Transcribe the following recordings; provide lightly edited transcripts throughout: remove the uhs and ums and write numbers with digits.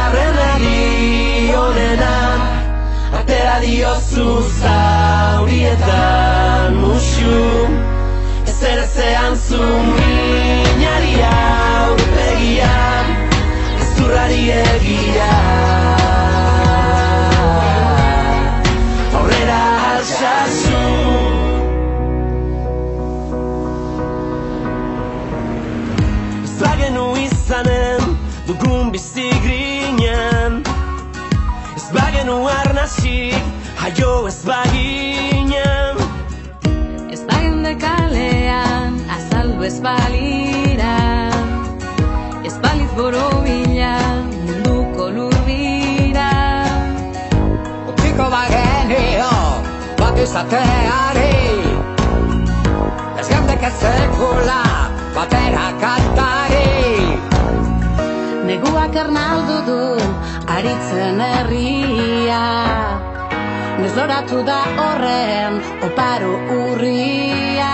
Txarrenari honenan atera diozu zaurietan musu, ezer ezean zu minari aurpegian, gezurrari egia. Aurrera altsasu, ez bagenu izanen dugun bizi grinen, ez bagenu arnasik jaio ez baginen, ez bagende kalean azaldu ez balira, ez baliz borobila munduko lurbira. Utziko bagenio bat izateari, ez geundeke sekula batera kantari. Neguak ernaldu du aritzen herria, nezloratu da horren oparo urria.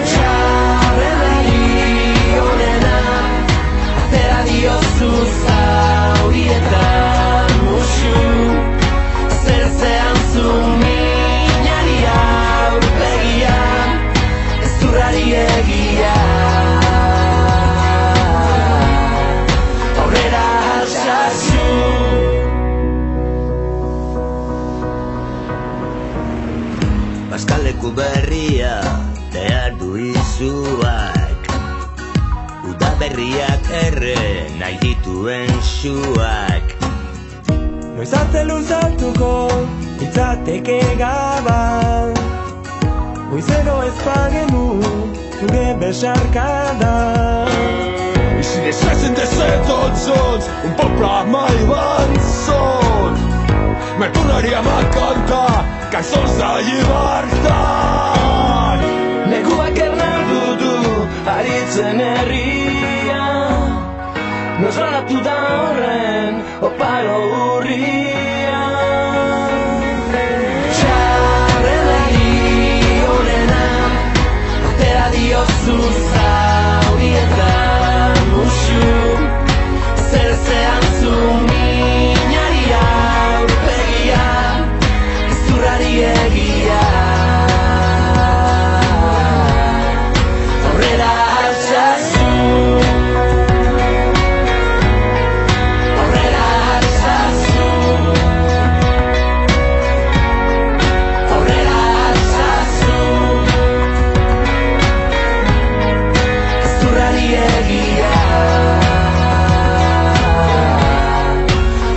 txarrenari honenan atera diozu zaurietan musu, zer ezean zu minari aurpegian, gezurrari egia. Aurrera altsasu, Bazkaleku berria behar du izuak, uda berriak erre nahi dituen suak. noiz arte luzatuko litzateke gaban, goizero ez bagenu zure besarkada. Si les essen desse tots junts, un poble mai vençut. Me tornaríem a cantar cançons de llibertat. Neguak ernaldu du aritzen herria, nozloratu da horren oparo urria. Txarrenari honenan atera diozu zaurietan musu, zer ezean zu minari aurpegian, gezurrari egia. Aurrera altsasu, aurrera altsasu, aurrera altsasu, gezurrari egia.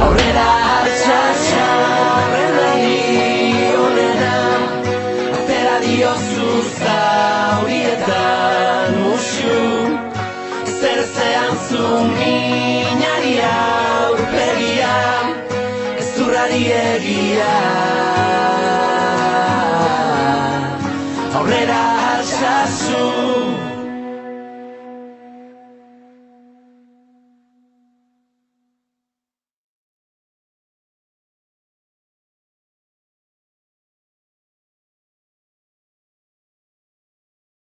Aurrera altsasu, txarrenari honenan atera diozu zaurietan musu, zer ezean zu minari aurpegian, gezurrari egia.